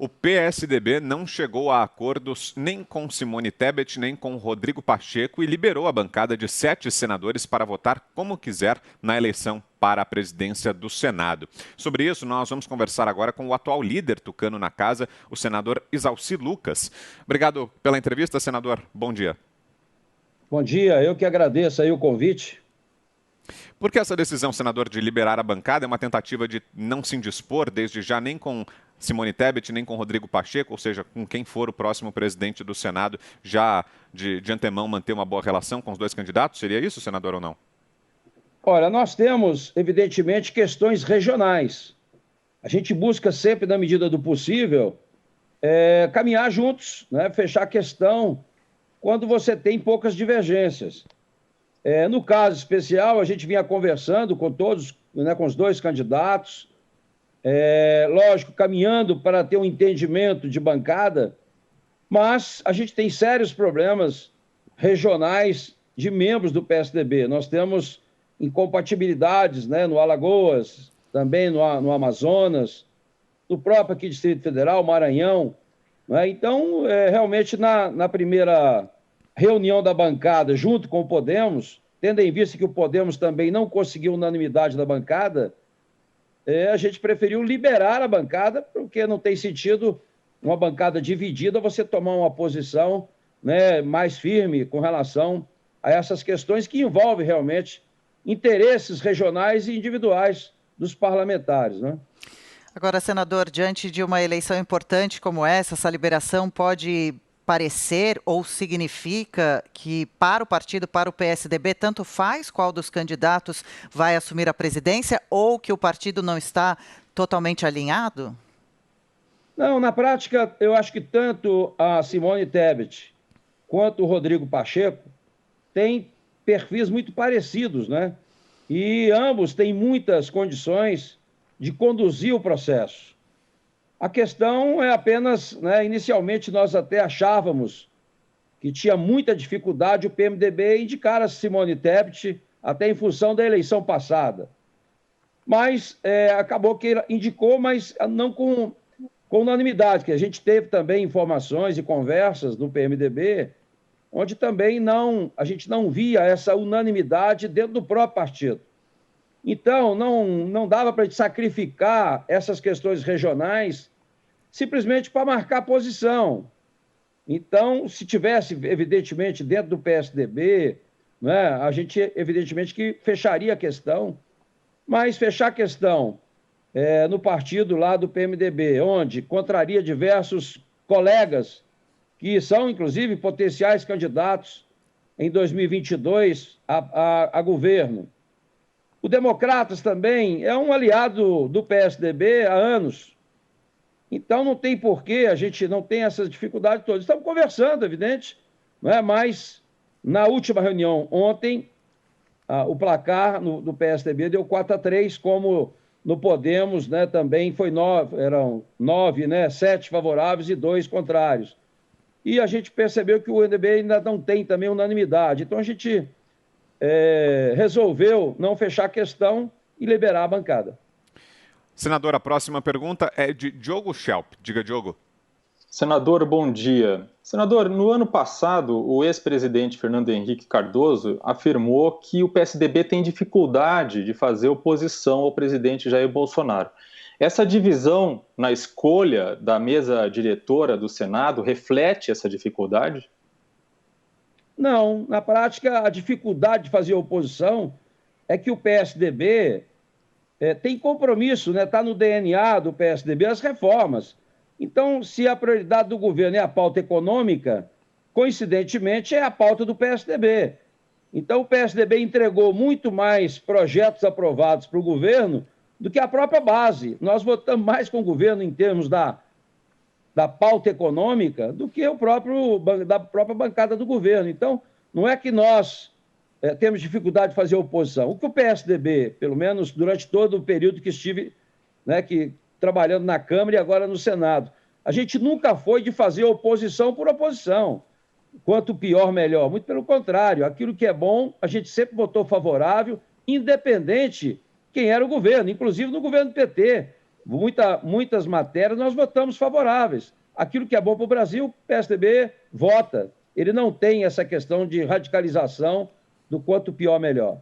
O PSDB não chegou a acordos nem com Simone Tebet, nem com Rodrigo Pacheco e liberou a bancada de 7 senadores para votar como quiser na eleição para a presidência do Senado. Sobre isso, nós vamos conversar agora com o atual líder tucano na casa, o senador Isalci Lucas. Obrigado pela entrevista, senador. Bom dia. Bom dia, eu que agradeço aí o convite. Por que essa decisão, senador, de liberar a bancada é uma tentativa de não se indispor desde já nem com Simone Tebet, nem com Rodrigo Pacheco, ou seja, com quem for o próximo presidente do Senado, já de antemão manter uma boa relação com os dois candidatos? Seria isso, senador, ou não? Olha, nós temos, evidentemente, questões regionais. A gente busca sempre, na medida do possível, caminhar juntos, né? Fechar a questão quando você tem poucas divergências. No caso especial, a gente vinha conversando com todos, né, com os dois candidatos, lógico, caminhando para ter um entendimento de bancada, mas a gente tem sérios problemas regionais de membros do PSDB. Nós temos incompatibilidades, né, no Alagoas, também no Amazonas, no próprio aqui Distrito Federal, Maranhão. Né? Então, realmente, na primeira reunião da bancada, junto com o Podemos, tendo em vista que o Podemos também não conseguiu unanimidade da bancada, a gente preferiu liberar a bancada, porque não tem sentido uma bancada dividida você tomar uma posição, né, mais firme com relação a essas questões que envolvem realmente interesses regionais e individuais dos parlamentares, né? Agora, senador, diante de uma eleição importante como essa liberação pode parecer ou significa que para o partido, para o PSDB, tanto faz qual dos candidatos vai assumir a presidência ou que o partido não está totalmente alinhado? Não, na prática, eu acho que tanto a Simone Tebet quanto o Rodrigo Pacheco têm perfis muito parecidos, né? E ambos têm muitas condições de conduzir o processo. A questão é apenas, né, inicialmente nós até achávamos que tinha muita dificuldade o PMDB em indicar a Simone Tebet, até em função da eleição passada. Mas acabou que indicou, mas não com unanimidade, que a gente teve também informações e conversas no PMDB, onde também a gente não via essa unanimidade dentro do próprio partido. Então, não dava para a gente sacrificar essas questões regionais simplesmente para marcar posição. Então, se tivesse, evidentemente, dentro do PSDB, né, a gente, evidentemente, que fecharia a questão, mas fechar a questão no partido lá do PMDB, onde contraria diversos colegas que são, inclusive, potenciais candidatos em 2022 a governo. O Democratas também é um aliado do PSDB há anos. Então, não tem porquê, a gente não tem essas dificuldades todas. Estamos conversando, evidente, não é? Mas, na última reunião, ontem, o placar do PSDB deu 4-3, como no Podemos, né, também foi 9, eram 9, né, 7 favoráveis e 2 contrários. E a gente percebeu que o MDB ainda não tem também unanimidade. Então, a gente resolveu não fechar a questão e liberar a bancada. Senador, a próxima pergunta é de Diogo Schelp. Diga, Diogo. Senador, bom dia. Senador, no ano passado, o ex-presidente Fernando Henrique Cardoso afirmou que o PSDB tem dificuldade de fazer oposição ao presidente Jair Bolsonaro. Essa divisão na escolha da mesa diretora do Senado reflete essa dificuldade? Não, na prática, a dificuldade de fazer oposição é que o PSDB tem compromisso, né? Está no DNA do PSDB as reformas. Então, se a prioridade do governo é a pauta econômica, coincidentemente é a pauta do PSDB. Então, o PSDB entregou muito mais projetos aprovados para o governo do que a própria base. Nós votamos mais com o governo em termos da pauta econômica do que da própria bancada do governo. Então, não é que nós temos dificuldade de fazer oposição. O que o PSDB, pelo menos durante todo o período que estive trabalhando na Câmara e agora no Senado, a gente nunca foi de fazer oposição por oposição. Quanto pior, melhor. Muito pelo contrário, aquilo que é bom, a gente sempre votou favorável, independente quem era o governo, inclusive no governo do PT. muitas matérias nós votamos favoráveis. Aquilo que é bom para o Brasil, o PSDB vota. Ele não tem essa questão de radicalização do quanto pior, melhor.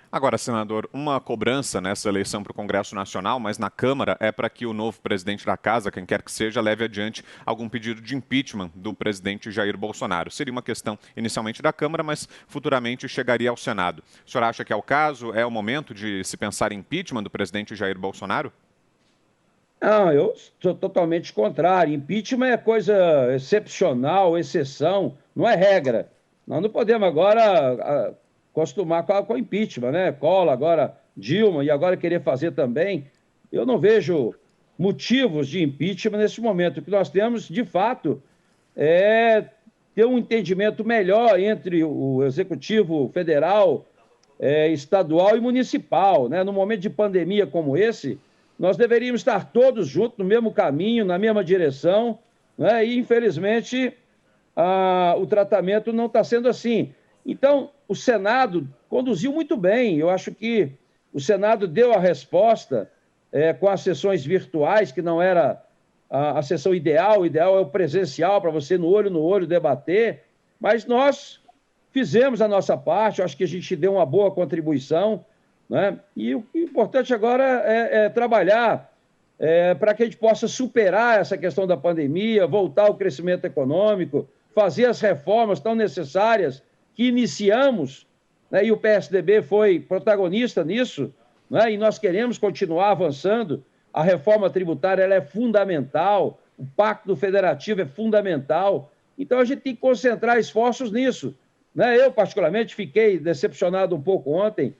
Agora, senador, uma cobrança nessa eleição para o Congresso Nacional, mas na Câmara, é para que o novo presidente da Casa, quem quer que seja, leve adiante algum pedido de impeachment do presidente Jair Bolsonaro. Seria uma questão inicialmente da Câmara, mas futuramente chegaria ao Senado. O senhor acha que é o caso? É o momento de se pensar em impeachment do presidente Jair Bolsonaro? Não, eu sou totalmente contrário. Impeachment é coisa excepcional, exceção, não é regra. Nós não podemos agora acostumar com o impeachment, né? Collor, agora Dilma, e agora querer fazer também. Eu não vejo motivos de impeachment nesse momento. O que nós temos, de fato, é ter um entendimento melhor entre o Executivo Federal, estadual e municipal, né? No momento de pandemia como esse, nós deveríamos estar todos juntos no mesmo caminho, na mesma direção, né? E, infelizmente, o tratamento não está sendo assim. Então, o Senado conduziu muito bem. Eu acho que o Senado deu a resposta com as sessões virtuais, que não era a sessão ideal. O ideal é o presencial, para você no olho debater. Mas nós fizemos a nossa parte. Eu acho que a gente deu uma boa contribuição, né? E o importante agora é trabalhar para que a gente possa superar essa questão da pandemia, voltar ao crescimento econômico, fazer as reformas tão necessárias que iniciamos, né? E o PSDB foi protagonista nisso, né? E nós queremos continuar avançando. A reforma tributária ela é fundamental, o Pacto Federativo é fundamental. Então, a gente tem que concentrar esforços nisso, né? Eu, particularmente, fiquei decepcionado um pouco ontem,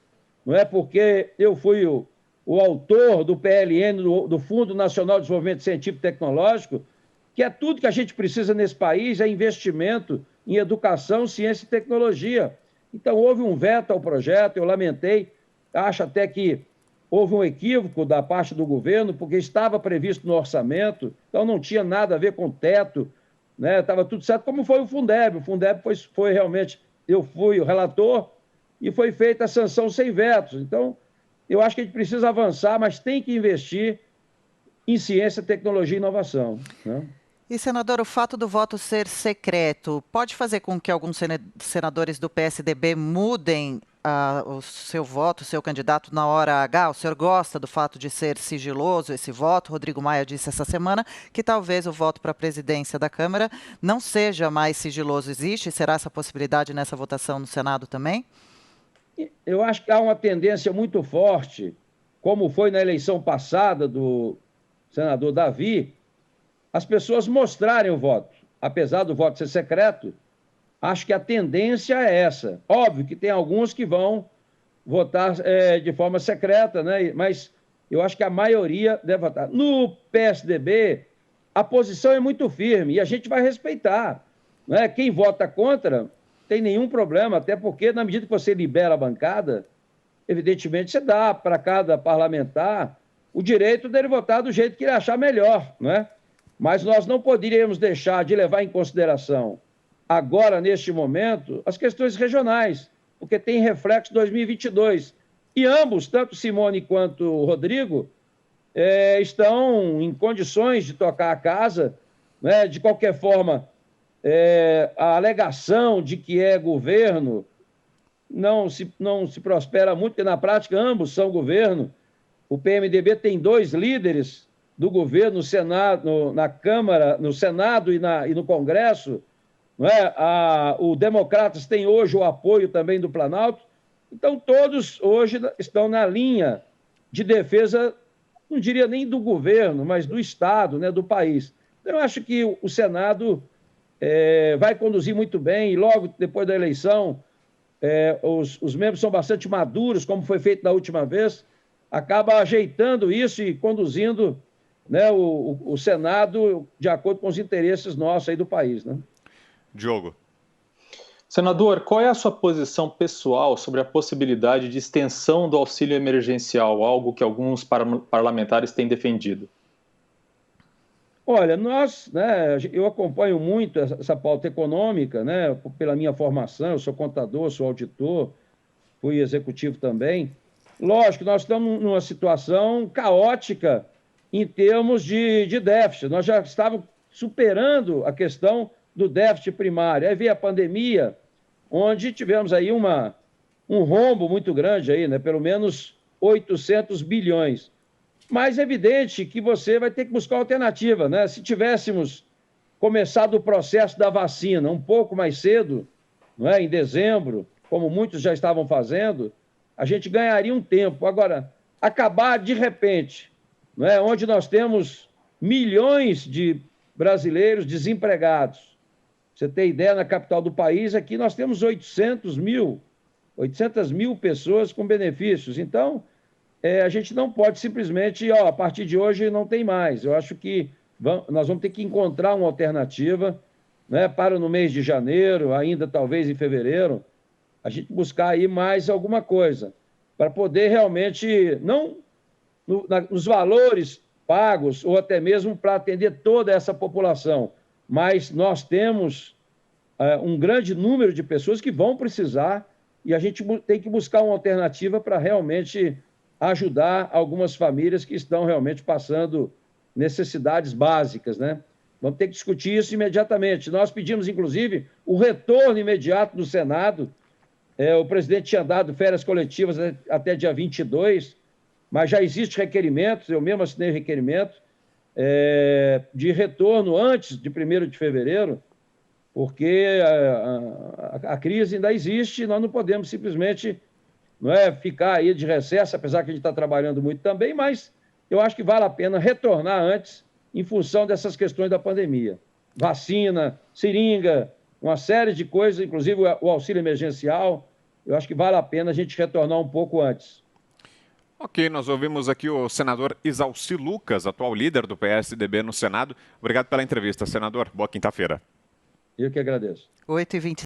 não é porque eu fui o autor do PLN, do Fundo Nacional de Desenvolvimento Científico e Tecnológico, que é tudo que a gente precisa nesse país, é investimento em educação, ciência e tecnologia. Então, houve um veto ao projeto, eu lamentei, acho até que houve um equívoco da parte do governo, porque estava previsto no orçamento, então não tinha nada a ver com o teto, né? Estava tudo certo, como foi o Fundeb. O Fundeb foi realmente, eu fui o relator, e foi feita a sanção sem vetos. Então, eu acho que a gente precisa avançar, mas tem que investir em ciência, tecnologia e inovação, né? E, senador, o fato do voto ser secreto pode fazer com que alguns senadores do PSDB mudem o seu voto, o seu candidato na hora H? O senhor gosta do fato de ser sigiloso esse voto? Rodrigo Maia disse essa semana que talvez o voto para a presidência da Câmara não seja mais sigiloso. Existe? Será essa possibilidade nessa votação no Senado também? Eu acho que há uma tendência muito forte, como foi na eleição passada do senador Davi, as pessoas mostrarem o voto. Apesar do voto ser secreto, acho que a tendência é essa. Óbvio que tem alguns que vão votar de forma secreta, né? Mas eu acho que a maioria deve votar. No PSDB, a posição é muito firme e a gente vai respeitar, né? Quem vota contra tem nenhum problema, até porque, na medida que você libera a bancada, evidentemente você dá para cada parlamentar o direito dele votar do jeito que ele achar melhor, não é? Mas nós não poderíamos deixar de levar em consideração, agora, neste momento, as questões regionais, porque tem reflexo 2022. E ambos, tanto Simone quanto o Rodrigo, estão em condições de tocar a casa, né? De qualquer forma, a alegação de que é governo não se prospera muito, porque na prática ambos são governo. O PMDB tem 2 líderes do governo no Senado, na Câmara, no Senado e no Congresso, não é? O Democratas tem hoje o apoio também do Planalto. Então, todos hoje estão na linha de defesa, não diria nem do governo, mas do Estado, né, do país. Então, eu acho que o Senado vai conduzir muito bem, e logo depois da eleição, os membros são bastante maduros, como foi feito da última vez, acaba ajeitando isso e conduzindo, né, o Senado de acordo com os interesses nossos aí do país, né? Diogo. Senador, qual é a sua posição pessoal sobre a possibilidade de extensão do auxílio emergencial, algo que alguns parlamentares têm defendido? Olha, eu acompanho muito essa pauta econômica, né, pela minha formação. Eu sou contador, sou auditor, fui executivo também. Lógico, nós estamos numa situação caótica em termos de déficit. Nós já estávamos superando a questão do déficit primário. Aí veio a pandemia, onde tivemos aí um rombo muito grande, aí, né? Pelo menos 800 bilhões. Mas é evidente que você vai ter que buscar alternativa, né? Se tivéssemos começado o processo da vacina um pouco mais cedo, não é? Em dezembro, como muitos já estavam fazendo, a gente ganharia um tempo. Agora, acabar de repente, não é? Onde nós temos milhões de brasileiros desempregados. Você tem ideia, na capital do país, aqui nós temos 800 mil pessoas com benefícios. Então, a gente não pode simplesmente, a partir de hoje não tem mais. Eu acho que nós vamos ter que encontrar uma alternativa, né, para no mês de janeiro, ainda talvez em fevereiro, a gente buscar aí mais alguma coisa, para poder realmente, não nos valores pagos, ou até mesmo para atender toda essa população, mas nós temos um grande número de pessoas que vão precisar e a gente tem que buscar uma alternativa para realmente ajudar algumas famílias que estão realmente passando necessidades básicas, né? Vamos ter que discutir isso imediatamente. Nós pedimos, inclusive, o retorno imediato do Senado. O presidente tinha dado férias coletivas até dia 22, mas já existe requerimento, eu mesmo assinei o requerimento, de retorno antes de 1º de fevereiro, porque a crise ainda existe e nós não podemos simplesmente ficar aí de recesso, apesar que a gente está trabalhando muito também, mas eu acho que vale a pena retornar antes em função dessas questões da pandemia. Vacina, seringa, uma série de coisas, inclusive o auxílio emergencial, eu acho que vale a pena a gente retornar um pouco antes. Ok, nós ouvimos aqui o senador Isalci Lucas, atual líder do PSDB no Senado. Obrigado pela entrevista, senador. Boa quinta-feira. Eu que agradeço. 8h20.